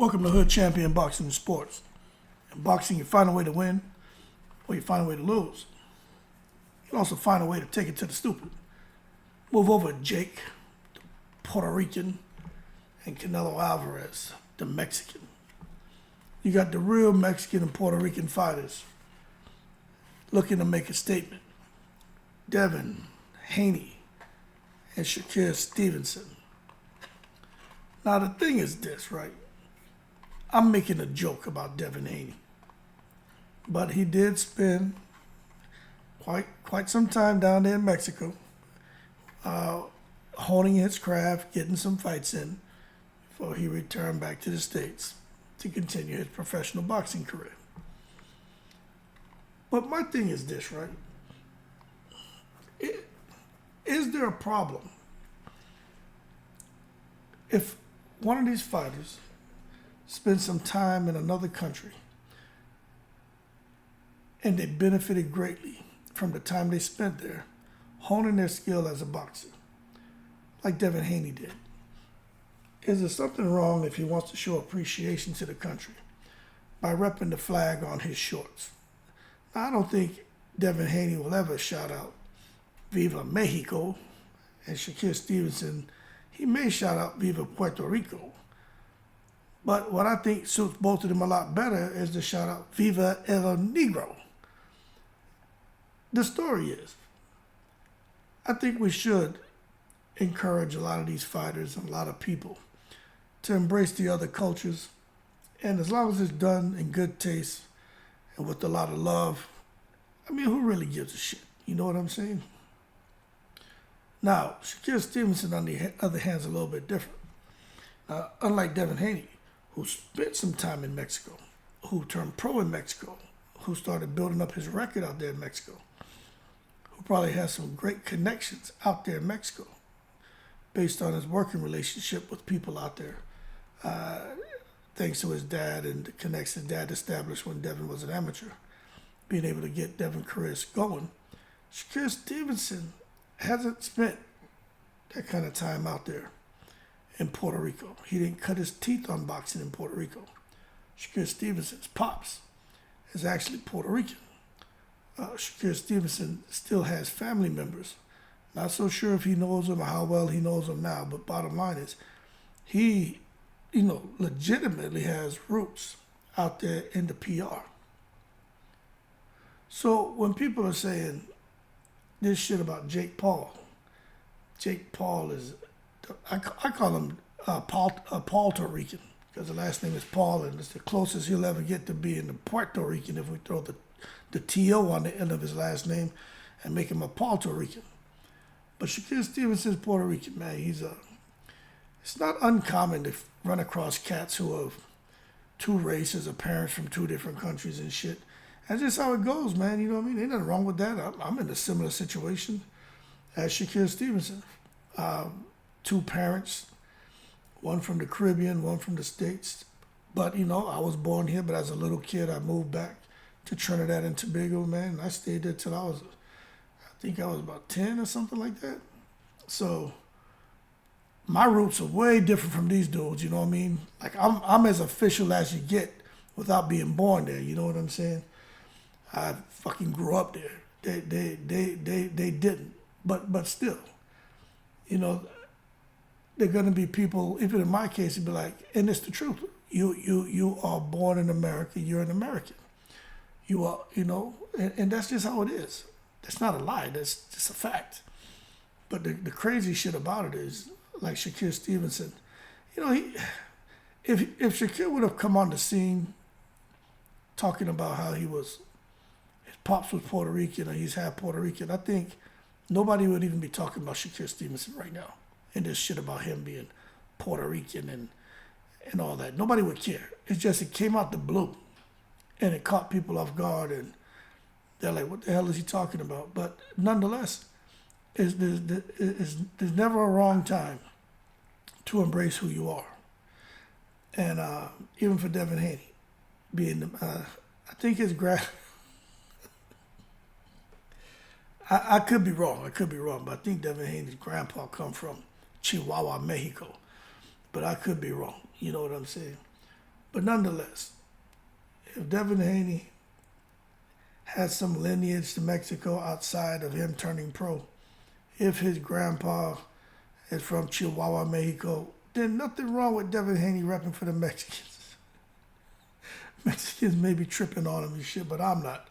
Welcome to Hood Champion Boxing and Sports. In boxing, you find a way to win, or you find a way to lose. You can also find a way to take it to the stupid. Move over Jake, the Puerto Rican, and Canelo Alvarez, the Mexican. You got the real Mexican and Puerto Rican fighters looking to make a statement. Devin Haney and Shakur Stevenson. Now the thing is this, right? I'm making a joke about Devin Haney, but he did spend quite some time down there in Mexico, honing his craft, getting some fights in before he returned back to the States to continue his professional boxing career. But my thing is this, right? Is there a problem if one of these fighters spend some time in another country and they benefited greatly from the time they spent there, honing their skill as a boxer, like Devin Haney did? Is there something wrong if he wants to show appreciation to the country by repping the flag on his shorts? Now, I don't think Devin Haney will ever shout out Viva Mexico, and Shakur Stevenson, he may shout out Viva Puerto Rico. But what I think suits both of them a lot better is to shout out Viva el Negro. The story is, I think we should encourage a lot of these fighters and a lot of people to embrace the other cultures. And as long as it's done in good taste and with a lot of love, I mean, who really gives a shit? You know what I'm saying? Now, Shakur Stevenson, on the other hand, is a little bit different. Unlike Devin Haney, who spent some time in Mexico, who turned pro in Mexico, who started building up his record out there in Mexico, who probably has some great connections out there in Mexico based on his working relationship with people out there, thanks to his dad and the connections dad established when Devin was an amateur, being able to get Devin's career going. Shakur Stevenson hasn't spent that kind of time out there in Puerto Rico. He didn't cut his teeth on boxing in Puerto Rico. Shakur Stevenson's pops is actually Puerto Rican. Shakur Stevenson still has family members. Not so sure if he knows them or how well he knows them now, but bottom line is he, legitimately has roots out there in the PR. So when people are saying this shit about Jake Paul is, I call him Puerto Rican because the last name is Paul, and it's the closest he'll ever get to being a Puerto Rican if we throw the T.O. on the end of his last name and make him a Puerto Rican. But Shakur Stevenson's Puerto Rican, man. It's not uncommon to run across cats who have two races or parents from two different countries and shit. That's just how it goes, man. You know what I mean? Ain't nothing wrong with that. I'm in a similar situation as Shakur Stevenson. Two parents, one from the Caribbean, one from the States. But, I was born here, but as a little kid, I moved back to Trinidad and Tobago, man. And I stayed there till I was about 10 or something like that. So my roots are way different from these dudes, you know what I mean? Like, I'm as official as you get without being born there, you know what I'm saying? I fucking grew up there. They didn't. But still, they're gonna be people, even in my case, it'd be like, and it's the truth. You are born in America, you're an American. You are, and that's just how it is. That's not a lie, that's just a fact. But the crazy shit about it is, like Shakur Stevenson, if Shakur would have come on the scene talking about how his pops was Puerto Rican or he's half Puerto Rican, I think nobody would even be talking about Shakur Stevenson right now and this shit about him being Puerto Rican and all that. Nobody would care. It's just it came out the blue and it caught people off guard and they're like, what the hell is he talking about? But nonetheless, there's never a wrong time to embrace who you are. And even for Devin Haney, being, I think his I could be wrong, but I think Devin Haney's grandpa come from Chihuahua, Mexico. But I could be wrong, you know what I'm saying? But nonetheless, if Devin Haney has some lineage to Mexico outside of him turning pro, if his grandpa is from Chihuahua, Mexico, then nothing wrong with Devin Haney repping for the Mexicans. Mexicans may be tripping on him and shit, but I'm not.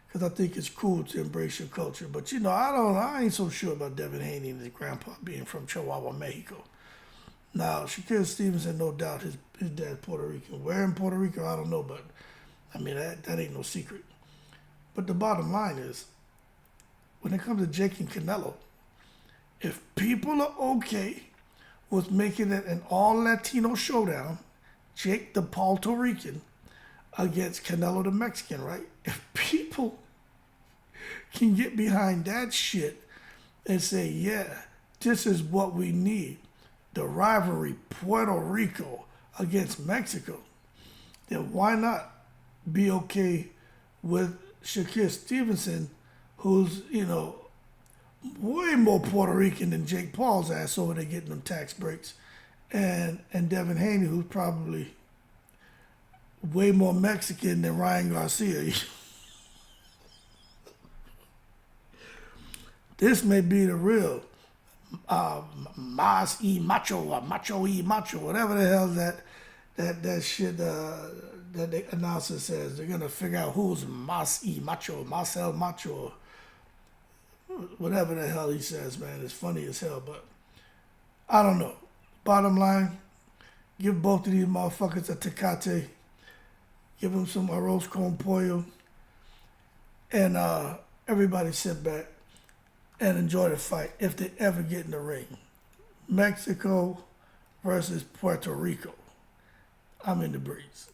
Because I think it's cool to embrace your culture. But I ain't so sure about Devin Haney and his grandpa being from Chihuahua, Mexico. Now, Shakur Stevenson, no doubt his dad's Puerto Rican. Where in Puerto Rico, I don't know, but I mean, that ain't no secret. But the bottom line is, when it comes to Jake and Canelo, if people are okay with making it an all-Latino showdown, Jake the Puerto Rican against Canelo the Mexican, right? If people can get behind that shit and say, yeah, this is what we need, the rivalry Puerto Rico against Mexico, then why not be okay with Shakur Stevenson, who's, way more Puerto Rican than Jake Paul's ass over there getting them tax breaks, and Devin Haney, who's probably way more Mexican than Ryan Garcia. This may be the real Mas y Macho or Macho y Macho, whatever the hell that shit that the announcer says. They're gonna figure out who's Mas y Macho, Marcel Macho, whatever the hell he says, man. It's funny as hell, but I don't know. Bottom line, give both of these motherfuckers a Tecate. Give them some arroz con pollo. And everybody sit back and enjoy the fight if they ever get in the ring. Mexico versus Puerto Rico. I'm in the breeze.